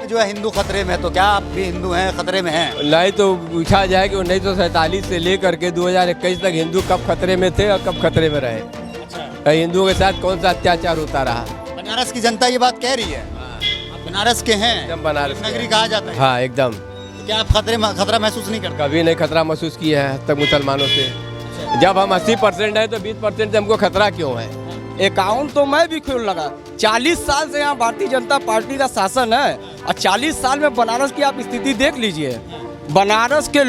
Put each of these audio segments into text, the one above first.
में जो है हिंदू खतरे में है, तो क्या आप भी हिंदू हैं, खतरे में हैं? नहीं तो पूछा जाए कि 1947 से लेकर के 2021 तक हिंदू कब खतरे में थे और कब खतरे में रहे। अच्छा। हिंदुओं के साथ कौन सा अत्याचार होता रहा। बनारस की जनता ये बात कह रही है। आप बनारस के हैं, एकदम बनारस के नगरी हैं। कहा जाता है। हाँ एकदम। तो क्या आप खतरा महसूस नहीं करते? कभी नहीं खतरा महसूस किया है अब तक मुसलमानों से। जब हम 80% है तो 20% से हमको खतरा क्यों है। अकाउंट तो मैं भी खोल लगा। 40 साल से यहाँ भारतीय जनता पार्टी का शासन है और 40 साल में बनारस की आप स्थिति देख लीजिए। बनारस के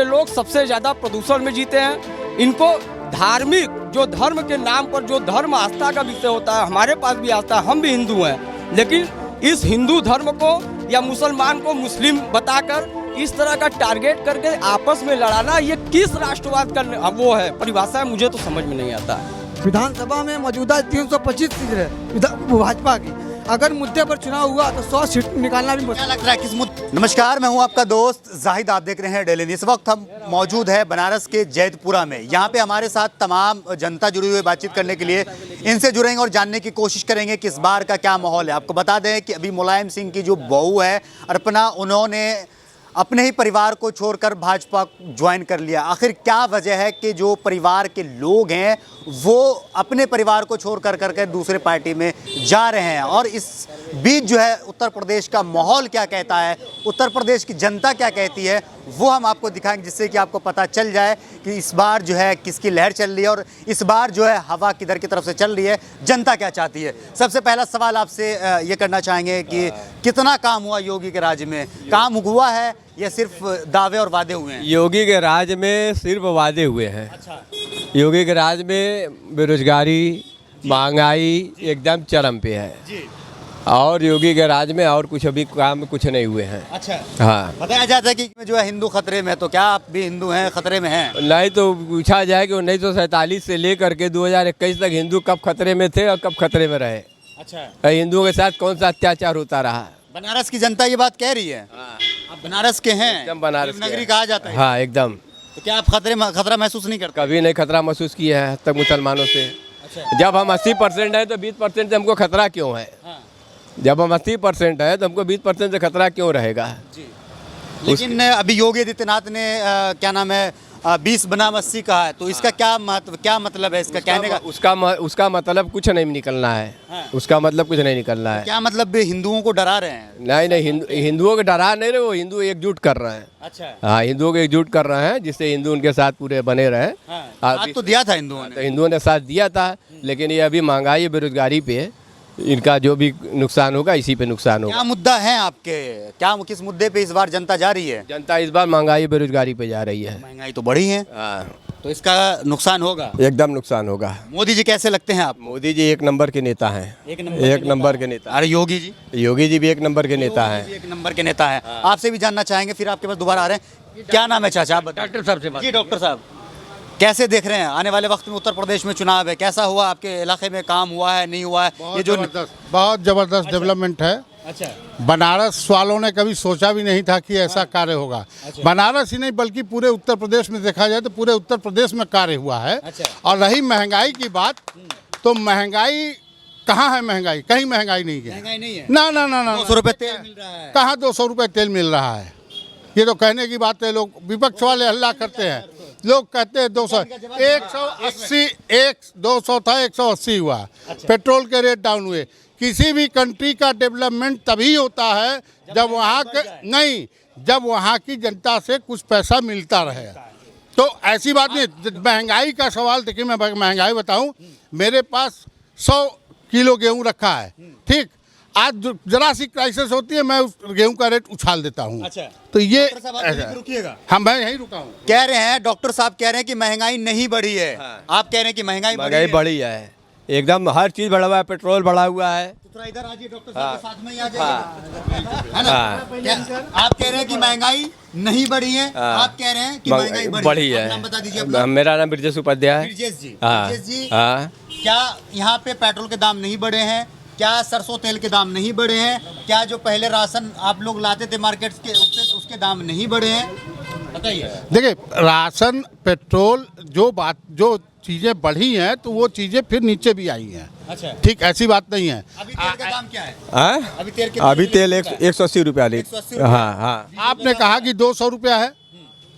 लोग सबसे ज्यादा प्रदूषण में जीते हैं। इनको धार्मिक जो धर्म के नाम पर जो धर्म आस्था का विषय होता है, हमारे पास भी आस्था, हम भी हिंदू हैं, लेकिन इस हिंदू धर्म को या मुसलमान को मुस्लिम बताकर इस तरह का टारगेट करके आपस में लड़ाना, ये किस राष्ट्रवाद का वो है परिभाषा है, मुझे तो समझ में नहीं आता। विधानसभा में मौजूदा 325 सीट है भाजपा की। अगर मुद्दे पर चुनाव हुआ तो 100 सीट निकालना भी क्या लग रहा है किस मुद्दे? नमस्कार, मैं हूं आपका दोस्त जाहिद, आप देख रहे हैं डेली न्यूज़। इस वक्त हम मौजूद है बनारस के जैदपुरा में। यहाँ पे हमारे साथ तमाम जनता जुड़ी हुई बातचीत करने के लिए इनसे जुड़ेंगे और जानने की कोशिश करेंगे कि इस बार का क्या माहौल है। आपको बता दें कि अभी मुलायम सिंह की जो बहू है अर्पणा, उन्होंने अपने ही परिवार को छोड़कर भाजपा ज्वाइन कर लिया। आखिर क्या वजह है कि जो परिवार के लोग हैं वो अपने परिवार को छोड़ कर दूसरे पार्टी में जा रहे हैं, और इस बीच जो है उत्तर प्रदेश का माहौल क्या कहता है, उत्तर प्रदेश की जनता क्या कहती है, वो हम आपको दिखाएंगे, जिससे कि आपको पता चल जाए कि इस बार जो है किसकी लहर चल रही है और इस बार जो है हवा किधर की तरफ से चल रही है, जनता क्या चाहती है। सबसे पहला सवाल आपसे ये करना चाहेंगे कि कितना काम हुआ योगी के राज्य में? काम हुआ है या सिर्फ दावे और वादे हुए हैं? योगी के राज में सिर्फ वादे हुए हैं। अच्छा। योगी के राज में बेरोजगारी, महंगाई एकदम चरम पे है जी। और योगी के राज में और कुछ अभी काम कुछ नहीं हुए हैं। अच्छा। हाँ। बताया जाता है कि जो है हिंदू खतरे में है, तो क्या आप भी हिंदू हैं, खतरे में हैं? नहीं तो पूछा जाए कि 1947 से लेकर के 2021 तक हिंदू कब खतरे में थे और कब खतरे में रहे। अच्छा। हिंदुओं के साथ कौन सा अत्याचार होता रहा। बनारस की जनता ये बात कह रही है। आप बनारस के हैं, एकदम बनारस के नगरी हैं। कहा जाता है। हाँ एकदम। तो क्या आप खतरा महसूस नहीं करते? कभी नहीं खतरा महसूस किया है अब तक मुसलमानों से। अच्छा। जब हम 80% है तो 20% से हमको खतरा क्यों है। हाँ। जब हम 80% है तो हमको 20% से खतरा क्यों रहेगा। जी। लेकिन अभी योगी आदित्यनाथ ने क्या नाम है 20 बनाम 80 कहा है, तो इसका क्या मतलब है इसका कहने का? उसका मतलब कुछ नहीं निकलना है। हाँ। उसका मतलब कुछ नहीं निकलना है। क्या मतलब हिंदुओं को डरा रहे हैं? नहीं, हिंदुओं को डरा नहीं रहे, वो हिंदू एकजुट कर रहे हैं। अच्छा। हाँ, हिंदुओं को एकजुट कर रहे हैं जिससे हिंदू उनके साथ पूरे बने रहे। हाँ। हाँ, साथ तो दिया था हिंदुओं तो ने। हिंदुओं ने साथ दिया था, लेकिन ये अभी महंगाई बेरोजगारी पे इनका जो भी नुकसान होगा इसी पे नुकसान होगा। क्या मुद्दा है आपके? किस मुद्दे पे इस बार जनता जा रही है? जनता इस बार महंगाई बेरोजगारी पे जा रही है। महंगाई तो बढ़ी है, हाँ, तो इसका नुकसान होगा। एकदम नुकसान होगा। मोदी जी कैसे लगते हैं आप? मोदी जी एक नंबर के नेता हैं। एक नंबर के नेता। अरे योगी जी? योगी जी भी एक नंबर के नेता योगी जी हैं। एक नंबर के नेता है। आपसे भी जानना चाहेंगे, फिर आपके पास दोबारा आ रहे हैं। क्या नाम है चाचा? आप बताइए। डॉक्टर साहब से बात। जी डॉक्टर साहब, कैसे देख रहे हैं आने वाले वक्त में उत्तर प्रदेश में चुनाव है, कैसा हुआ आपके इलाके में? काम हुआ है, नहीं हुआ है? बहुत जबरदस्त डेवलपमेंट है। अच्छा। बनारस वालों ने कभी सोचा भी नहीं था कि ऐसा कार्य होगा। बनारस ही नहीं बल्कि पूरे उत्तर प्रदेश में देखा जाए तो पूरे उत्तर प्रदेश में कार्य हुआ है। अच्छा। और रही महंगाई की बात, तो महंगाई कहाँ है? महंगाई कहीं महंगाई नहीं है। महंगाई नहीं है? ना ना ना ना 200 रुपए तेल मिल रहा है। कहाँ 200 रुपये तेल मिल रहा है? ये तो कहने की बात है। लोग विपक्ष वाले हल्ला करते हैं, लोग कहते हैं 200 180 200 था 180 हुआ। पेट्रोल के रेट डाउन हुए। किसी भी कंट्री का डेवलपमेंट तभी होता है जब वहाँ की जनता से कुछ पैसा मिलता रहे। तो ऐसी बात नहीं। महंगाई का सवाल देखिए, मैं महंगाई बताऊं, मेरे पास 100 किलो गेहूं रखा है, ठीक। आज जरा सी क्राइसिस होती है, मैं उस गेहूं का रेट उछाल देता हूं। अच्छा। तो ये रुकिएगा। हाँ, मैं यहीं रुका हूँ। कह रहे हैं, डॉक्टर साहब कह रहे हैं कि महंगाई नहीं बढ़ी है। आप कह रहे हैं कि महंगाई बढ़ी है। एकदम हर चीज बढ़ा हुआ है, पेट्रोल बढ़ा हुआ है। तो थोड़ा इधर आइए, डॉक्टर साहब के साथ में ही आ जाइए, है ना? आप कह रहे हैं कि महंगाई नहीं बढ़ी है, आप कह रहे हैं कि महंगाई बढ़ी है। नाम बता दीजिए अपना। मेरा नाम ब्रजेश उपाध्याय है। ब्रजेश जी। हाँ। ब्रजेश जी, हाँ। क्या यहाँ पे पेट्रोल के दाम नहीं बढ़े हैं? क्या सरसों तेल के दाम नहीं बढ़े हैं? क्या जो पहले राशन आप लोग लाते थे मार्केट के उसके दाम नहीं बढ़े हैं? बताइए। देखिए, राशन, पेट्रोल, जो चीज़ें बढ़ी हैं तो वो चीज़ें फिर नीचे भी आई हैं। अच्छा, ठीक, ऐसी बात नहीं है। अभी तेल का दाम क्या है? हाँ अभी तेल अभी तेल 180 रुपया 180 लीटर। रुपया। हाँ हाँ आपने कहा कि 200 रुपया है,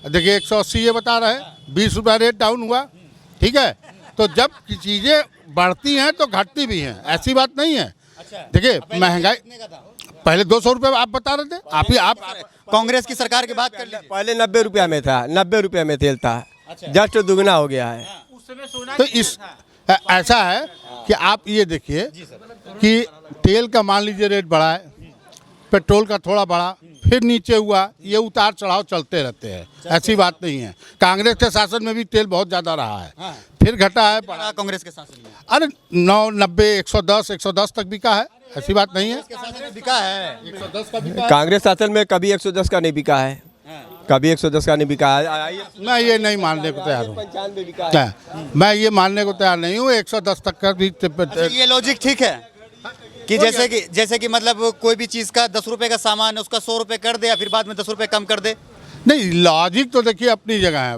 देखिए 180 ये बता रहे हैं, 20 रुपया रेट डाउन हुआ। ठीक है, तो जब चीज़ें बढ़ती हैं तो घटती भी हैं, ऐसी बात नहीं है। देखिए महंगाई पहले 200 रुपये आप बता रहे थे, आप कांग्रेस की सरकार की बात कर लीजिए। पहले 90 रुपया में था, 90 रुपया में तेल था, जस्ट दुगना हो गया है। तो इस ऐसा है कि आप ये देखिए कि तेल का मान लीजिए रेट बढ़ा है, पेट्रोल का थोड़ा बढ़ा, फिर नीचे हुआ, ये उतार चढ़ाव चलते रहते हैं, ऐसी बात नहीं है। कांग्रेस के शासन में भी तेल बहुत ज़्यादा रहा है, फिर घटा है, बढ़ा। कांग्रेस के शासन में अरे 9, 90, 110 तक बिका है, ऐसी बात नहीं है। बिका है। 110 का बिका है। कांग्रेस शासन में कभी 110 का नहीं बिका है, कभी 110 का नहीं बिका है। मैं ये नहीं मानने को तैयार हूँ, 95 बिका है। मैं ये मानने को तैयार नहीं हूँ 110 तक का भी। ये लॉजिक ठीक है कि जैसे कि मतलब कोई भी चीज़ का 10 रुपए का सामान है, उसका 100 रुपए कर दे या फिर बाद में 10 रुपए कम कर दे। नहीं, लॉजिक तो देखिए अपनी जगह है।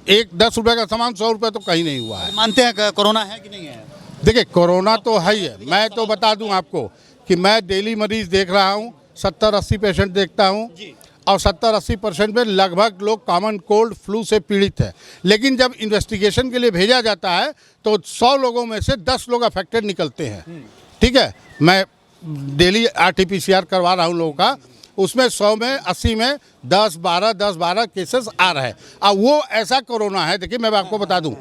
एक 10 रुपए का सामान 100 रुपए तो कहीं नहीं हुआ है। मानते हैं कोरोना है कि नहीं है? देखिए कोरोना तो है ही है। मैं तो बता दूं आपको कि मैं डेली मरीज देख रहा हूं, 70-80 पेशेंट देखता हूं, और 70-80% में लगभग लोग कॉमन कोल्ड फ्लू से पीड़ित है। लेकिन जब इन्वेस्टिगेशन के लिए भेजा जाता है तो 100 लोगों में से 10 लोग अफेक्टेड निकलते हैं। ठीक है, मैं डेली RT-PCR करवा रहा हूं लोगों का, उसमें 100 में 80 में 10-12 केसेस आ रहे हैं। अब वो ऐसा कोरोना है, देखिए मैं आपको बता दूं,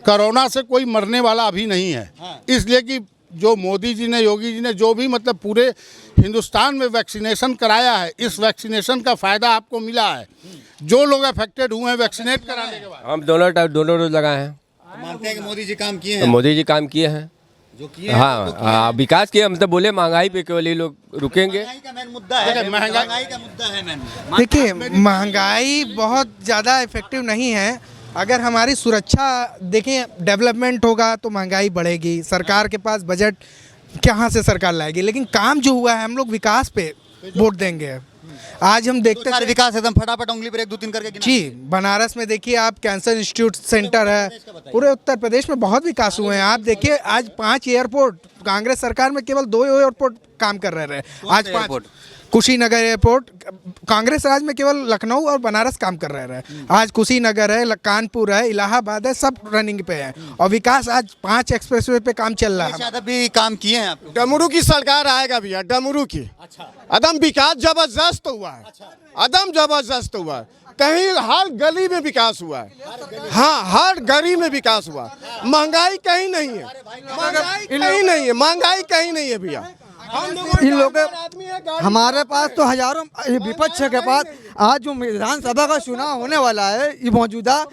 कोरोना से कोई मरने वाला अभी नहीं है। इसलिए कि जो मोदी जी ने, योगी जी ने जो भी मतलब पूरे हिंदुस्तान में वैक्सीनेशन कराया है, इस वैक्सीनेशन का फ़ायदा आपको मिला है। जो लोग अफेक्टेड हुए हैं वैक्सीनेट कराने के बाद, हम दोनों डोज लगाए हैं। मानते हैं कि मोदी जी काम किए तो हैं? मोदी जी काम किए हैं, जो किए हाँ विकास किए। हम तो बोले महंगाई पे केवल ये लोग रुकेंगे। महंगाई का मेन मुद्दा है, महंगाई का मुद्दा है मेन। देखिए महंगाई बहुत ज़्यादा इफेक्टिव नहीं है। अगर हमारी सुरक्षा देखें, डेवलपमेंट होगा तो महंगाई बढ़ेगी। सरकार के पास बजट कहाँ से सरकार लाएगी? लेकिन काम जो हुआ है, हम लोग विकास पे वोट देंगे। आज हम देखते हैं विकास एकदम फटाफट उंगली पर 1-2-3 करके गिना। जी, बनारस में देखिए आप, कैंसर इंस्टीट्यूट सेंटर है। पूरे उत्तर प्रदेश में बहुत विकास हुए हैं। आप देखिए आज 5 एयरपोर्ट, कांग्रेस सरकार में केवल 2 एयरपोर्ट काम कर रहे हैं, आज 5। कुशीनगर एयरपोर्ट, कांग्रेस राज में केवल लखनऊ और बनारस काम कर रहे हैं। आज कुशीनगर है, कानपुर है, इलाहाबाद है, सब रनिंग पे है। और विकास आज 5 एक्सप्रेसवे पे काम चल रहा है। शायद अभी काम किए हैं आप? डमरू की सरकार आएगा भैया, डमरू की। अच्छा, अदम विकास जबरदस्त हुआ है, अदम जबरदस्त हुआ है। कहीं हर गली में विकास हुआ है, हाँ हर गली में विकास हुआ है। महंगाई कहीं नहीं है, महंगाई कहीं नहीं है, महंगाई कहीं नहीं है भैया। इन लोगों हमारे पास तो हजारों, विपक्ष के पास आज जो विधानसभा का चुनाव होने वाला है, ये मौजूदा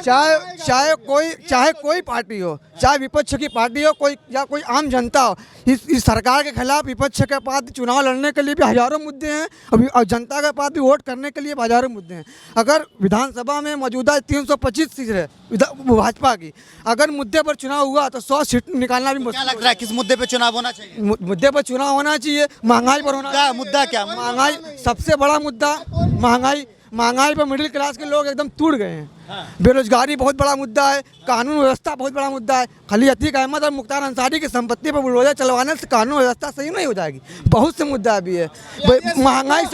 चाहे कोई पार्टी हो, चाहे विपक्ष की पार्टी हो, कोई या कोई आम जनता हो, इस सरकार के खिलाफ विपक्ष के पास चुनाव लड़ने के लिए भी हजारों मुद्दे हैं और जनता के पास भी वोट करने के लिए भी हजारों मुद्दे हैं। अगर विधानसभा में मौजूदा 325 सीट है भाजपा की, अगर मुद्दे पर चुनाव हुआ तो 100 सीट निकालना भी क्या मुश्किल। लग रहा है किस मुद्दे पे चुनाव होना चाहिए? मुद्दे पर चुनाव होना चाहिए, महंगाई पर होना। मुद्दा क्या? महंगाई सबसे बड़ा मुद्दा, महंगाई पर मिडिल क्लास के लोग एकदम टूट गए हैं। बेरोजगारी बहुत बड़ा मुद्दा है, कानून व्यवस्था बहुत बड़ा मुद्दा है। खाली अतीक अहमद और मुख्तार अंसारी की संपत्ति पर बुलडोजर चलवाने से कानून व्यवस्था सही नहीं हो जाएगी। बहुत से मुद्दा भी है, महंगाई।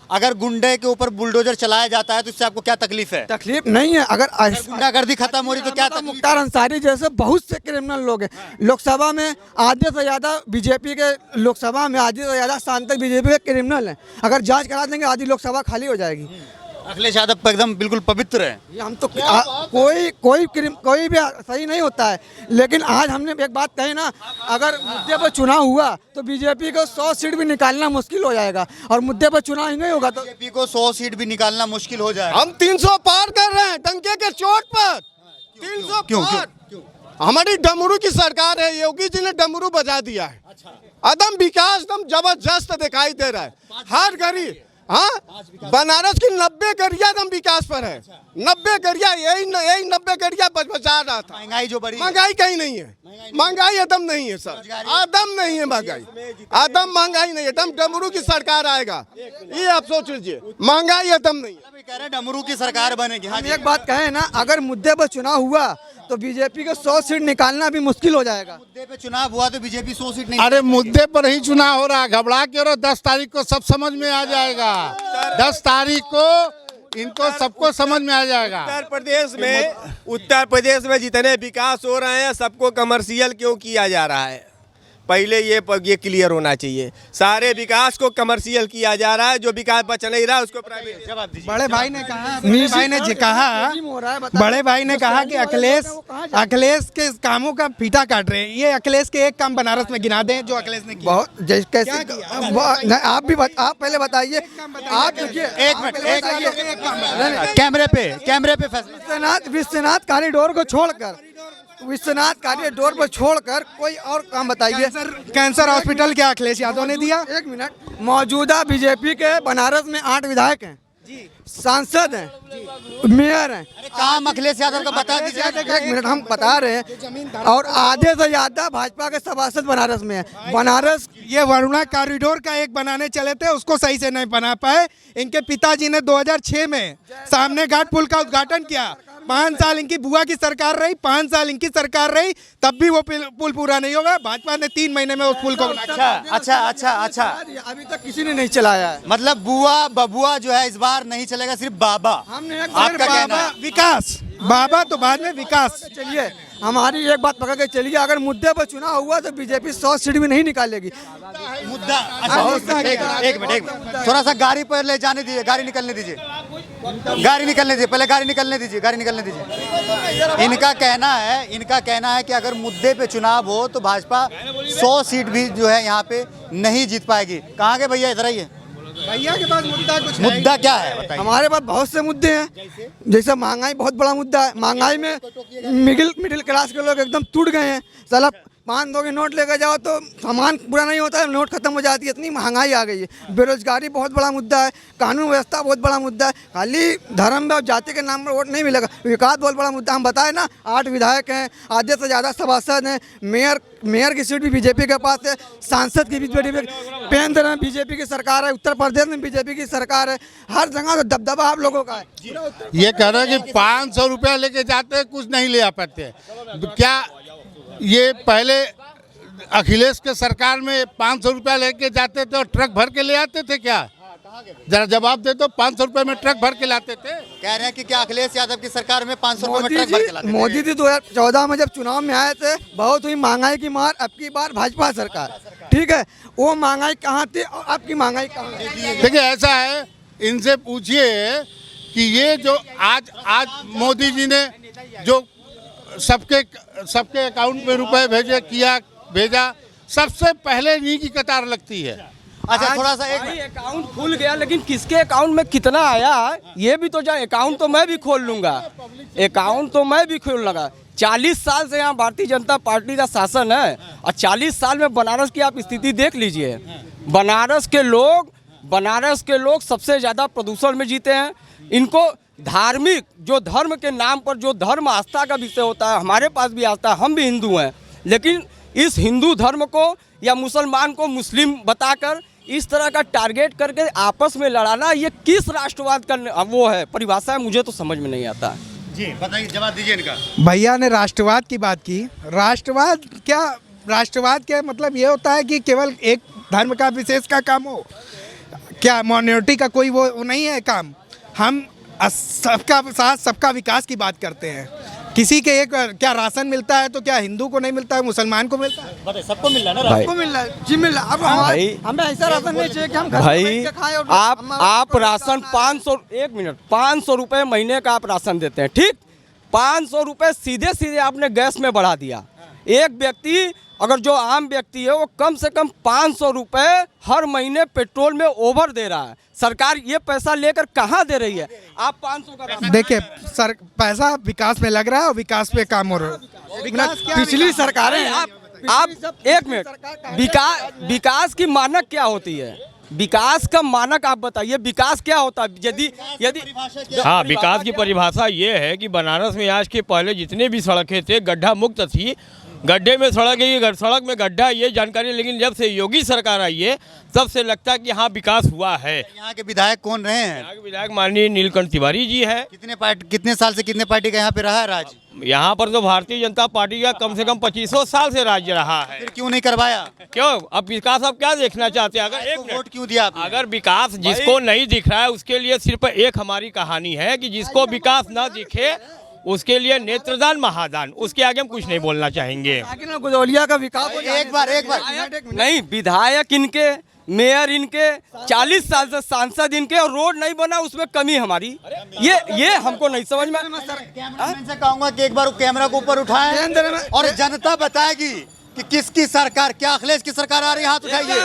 अगर गुंडे के ऊपर बुलडोजर चलाया जाता है तो इससे आपको क्या तकलीफ है? तकलीफ नहीं है। अगर गुंडागर्दी खत्म हो रही तो क्या तकलीफ? मुख्तार अंसारी जैसे बहुत से क्रिमिनल लोग हैं। लोकसभा में आधे से ज़्यादा बीजेपी के, लोकसभा में आधे से ज़्यादा स्थान तक बीजेपी के क्रिमिनल हैं। अगर जांच करा देंगे आधी लोकसभा खाली हो जाएगी। अखिलेश यादव एकदम बिल्कुल पवित्र है। ये हम तो कोई भी सही नहीं होता है। लेकिन आज हमने एक बात कही ना, अगर मुद्दे पर चुनाव हुआ तो बीजेपी को 100 सीट भी निकालना मुश्किल हो जाएगा, और मुद्दे पर चुनाव ही नहीं होगा तो बीजेपी को 100 सीट भी निकालना मुश्किल हो जाएगा। हम 300 पार कर रहे हैं डंके के चोट पर। 300 पार। हमारी डमरू की सरकार है, योगी जी ने डमरू बजा दिया है। अदम विकास एकदम जबरदस्त दिखाई दे रहा है। हाँ, बनारस की 90 गड़िया एकदम विकास पर है। 90 गड़िया यही 90 गड़िया बचा रहा था। महंगाई जो बढ़ी, महंगाई कहीं नहीं है, महंगाई एकदम नहीं है सर, एकदम नहीं है महंगाई, एकदम महंगाई नहीं है, एकदम डमरू की सरकार आएगा, ये आप सोच लीजिए, महंगाई एकदम नहीं है। कह रहे हैं डमरू की सरकार बनेगी। हाँ हम जी, एक बात कहें ना, अगर मुद्दे पर चुनाव हुआ तो बीजेपी को 100 सीट निकालना भी मुश्किल हो जाएगा। मुद्दे पे चुनाव हुआ तो बीजेपी 100 सीट नहीं। अरे मुद्दे पर ही चुनाव हो रहा है, घबरा के रहो, 10 तारीख को सब समझ में आ जाएगा। 10 तारीख को इनको सबको समझ में आ जाएगा। उत्तर प्रदेश में जितने विकास हो रहे हैं सबको कमर्शियल क्यों किया जा रहा है? पहले ये क्लियर होना चाहिए। सारे विकास को कमर्शियल किया जा रहा है, जो विकास बच नहीं रहा उसको प्राइवेट। जवाब दीजिए। बड़े भाई ने कहा बड़े भाई ने कहा कि अखिलेश के कामों का फीता काट रहे हैं। ये अखिलेश के एक काम बनारस में गिना दें जो अखिलेश ने किया। बहुत कैसे आप पहले बताइए। आप देखिए, एक मिनट, कैमरे पे फैसला। विश्वनाथ कॉरिडोर को छोड़कर, विश्वनाथ कॉरिडोर पर छोड़कर कोई और काम बताइए। कैंसर हॉस्पिटल क्या अखिलेश यादव ने दिया? एक मिनट, मौजूदा बीजेपी के बनारस में 8 विधायक हैं, सांसद हैं, मेयर हैं। काम अखिलेश यादव का बता दीजिए। एक मिनट, हम बता रहे हैं। और आधे से ज्यादा भाजपा के सभासद बनारस में है। बनारस ये वरुणा कॉरिडोर का एक बनाने चले थे, उसको सही से नहीं बना पाए। इनके पिताजी ने 2006 में सामने घाट पुल का उद्घाटन किया। 5 साल इनकी बुआ की सरकार रही, 5 साल इनकी सरकार रही, तब भी वो पुल पूरा नहीं होगा। भाजपा ने 3 महीने में उस पुल को अच्छा। अभी तक किसी ने नहीं चलाया है। मतलब बबुआ जो है इस बार नहीं चलेगा, सिर्फ बाबा। हमने आपका कहना है। विकास, बाबा तो बाद में विकास। चलिए, हमारी एक बात पकड़ के चलिए, अगर मुद्दे पर चुनाव हुआ तो बीजेपी 100 सीट भी नहीं निकालेगी। मुद्दा अच्छा, एक मिनट, थोड़ा सा गाड़ी पर ले जाने दीजिए, गाड़ी निकलने दीजिए, पहले गाड़ी निकलने दीजिए। इनका कहना है कि अगर मुद्दे पे चुनाव हो तो भाजपा 100 सीट भी जो है यहाँ पे नहीं जीत पाएगी। कहाँ के भैया, इधर आइए। भैया के पास मुद्दा क्या है बताइए। हमारे पास बहुत से मुद्दे हैं, जैसे महंगाई बहुत बड़ा मुद्दा है। महंगाई में मिडिल क्लास के लोग एकदम टूट गए हैं। साला 500 के नोट लेकर जाओ तो सामान पूरा नहीं होता है, नोट खत्म हो जाती है, इतनी महंगाई आ गई है। बेरोजगारी बहुत बड़ा मुद्दा है। कानून व्यवस्था बहुत बड़ा मुद्दा है। खाली धर्म और जाति के नाम पर वोट नहीं मिलेगा। विकास बहुत बड़ा मुद्दा। हम बताए ना, 8 विधायक हैं, आधे से ज़्यादा सभासद हैं, मेयर की सीट भी बीजेपी के पास है, सांसद की भी केंद्र में बीजेपी की सरकार है, उत्तर प्रदेश में बीजेपी की सरकार है। हर जगह तो दबदबा आप लोगों का है। ये कह रहे हैं कि 500 रुपया लेके जाते हैं, कुछ नहीं ले आ पाते। क्या ये पहले अखिलेश के सरकार में 500 रुपया लेके जाते थे और ट्रक भर के ले आते थे क्या? जरा जवाब दे दो। 500 रुपए में ट्रक भर के लाते थे? कह रहे हैं कि क्या अखिलेश यादव की सरकार में 500 रुपए में ट्रक भर के लाते थे? मोदी जी 2014 में जब चुनाव में आए थे, बहुत हुई महंगाई की मार। अब की बार भाजपा सरकार, ठीक है, वो महंगाई कहाँ थी और अब की महंगाई कहाँ है? देखिए, ऐसा है, इनसे पूछिए कि ये जो आज मोदी जी ने जो सबके अकाउंट में रुपए भेजा, सबसे पहले इन्हीं की कतार लगती है। अच्छा, थोड़ा सा भाई अकाउंट खुल गया, लेकिन किसके अकाउंट में कितना आया ये भी तो जाए। अकाउंट तो मैं भी खोल लूंगा, 40 साल से यहाँ भारतीय जनता पार्टी का शासन है और 40 साल में बनारस की आप स्थिति देख लीजिए। बनारस के लोग सबसे ज़्यादा प्रदूषण में जीते हैं। इनको धार्मिक, जो धर्म के नाम पर जो धर्म आस्था का विषय होता है, हमारे पास भी आस्था, हम भी हिंदू हैं, लेकिन इस हिंदू धर्म को या मुसलमान को मुस्लिम बताकर इस तरह का टारगेट करके आपस में लड़ाना, ये किस राष्ट्रवाद का वो है परिभाषा है, मुझे तो समझ में नहीं आता। जी बताइए, जवाब दीजिए इनका। भैया ने राष्ट्रवाद की बात की। राष्ट्रवाद क्या मतलब ये होता है कि केवल एक धर्म का विशेष का काम हो क्या? माइनॉरिटी का कोई वो नहीं है काम। हम सबका साथ सबका विकास की बात करते हैं। किसी के एक क्या राशन मिलता है तो क्या हिंदू को नहीं मिलता है, मुसलमान को मिलता है? बताइए, सबको मिल रहा है ना? सबको मिल रहा है जी, मिल रहा है। अब हमें ऐसा राशन नहीं चाहिए कि हम घर में भाई बैठ के खाएं और आप राशन 500 रुपए महीने का आप राशन देते हैं, ठीक? 500 रुपए सीधे आपने गैस में बढ़ा दिया। एक व्यक्ति, अगर जो आम व्यक्ति है, वो कम से कम 500 रुपए हर महीने पेट्रोल में ओवर दे रहा है। सरकार ये पैसा लेकर कहाँ दे रही है? आप 500 का देखिए सर, पैसा विकास में लग रहा है और विकास पे काम हो रहा है। पिछली सरकारें आप एक मिनट, विकास की मानक क्या होती है? विकास का मानक आप बताइए, विकास क्या होता है? यदि यदि हाँ, विकास की परिभाषा ये है कि बनारस में आज के पहले जितने भी सड़कें थे गड्ढा मुक्त थी, गड्ढे में सड़क है, सड़क में गड्ढा ये जानकारी, लेकिन जब से योगी सरकार आई है तब से लगता है कि हाँ विकास हुआ है। यहाँ के विधायक कौन रहे हैं? यहाँ के विधायक माननीय नीलकंठ तिवारी जी है। कितने साल से कितने पार्टी का यहाँ पे रहा है राज? यहाँ पर तो भारतीय जनता पार्टी का कम से कम 25 साल से राज्य रहा है। फिर क्यों नहीं करवाया? क्यों? अब विकास आप क्या देखना चाहते हैं? अगर एक वोट क्यों दिया आपने? अगर विकास जिसको नहीं दिख रहा है उसके लिए सिर्फ एक हमारी कहानी है कि जिसको विकास ना दिखे उसके लिए नेत्रदान महादान, उसके आगे हम कुछ नहीं बोलना चाहेंगे। लेकिन गुजौलिया का विकास एक बार नहीं, विधायक इनके, मेयर इनके, 40 साल से सांसद इनके, और रोड नहीं बना उसमें कमी हमारी। ये हमको नहीं समझ में। कैमरामैन से कहूंगा कि एक बार कैमरा को ऊपर उठाएं और जनता बताएगी कि किसकी सरकार, क्या अखिलेश की सरकार आ रही है? हाथ उठाइए।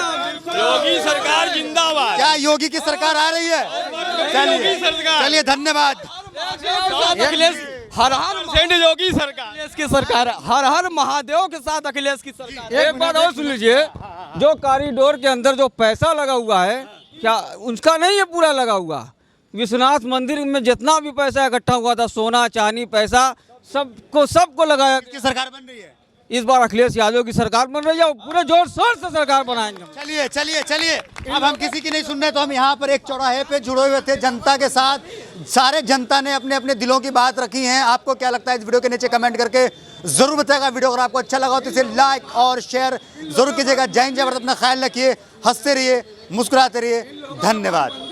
योगी सरकार जिंदाबाद। क्या योगी की सरकार आ रही है? चलिए धन्यवाद। अखिलेश हर योगी सरकार, अखिलेश की सरकार, हर हर महादेव के साथ अखिलेश की सरकार। एक बात और सुन लीजिए, जो कॉरिडोर के अंदर जो पैसा लगा हुआ है, क्या उनका नहीं है पूरा लगा हुआ? विश्वनाथ मंदिर में जितना भी पैसा इकट्ठा हुआ था, सोना चांदी पैसा, सबको लगाया। की सरकार बन रही है इस बार अखिलेश यादव की सरकार बन रही है, पूरे जोर शोर से सरकार बनाएंगे। चलिए चलिए चलिए, अब हम किसी की नहीं सुन रहे, तो हम यहाँ पर एक चौराहे पे जुड़े हुए थे जनता के साथ। सारे जनता ने अपने अपने दिलों की बात रखी है। आपको क्या लगता है इस वीडियो के नीचे कमेंट करके जरूर बताएगा। वीडियो अगर आपको अच्छा लगा हो तो इसे लाइक और शेयर जरूर कीजिएगा। जय हिंद, जय भारत, अपना ख्याल रखिए, हंसते रहिए, मुस्कुराते रहिए। धन्यवाद।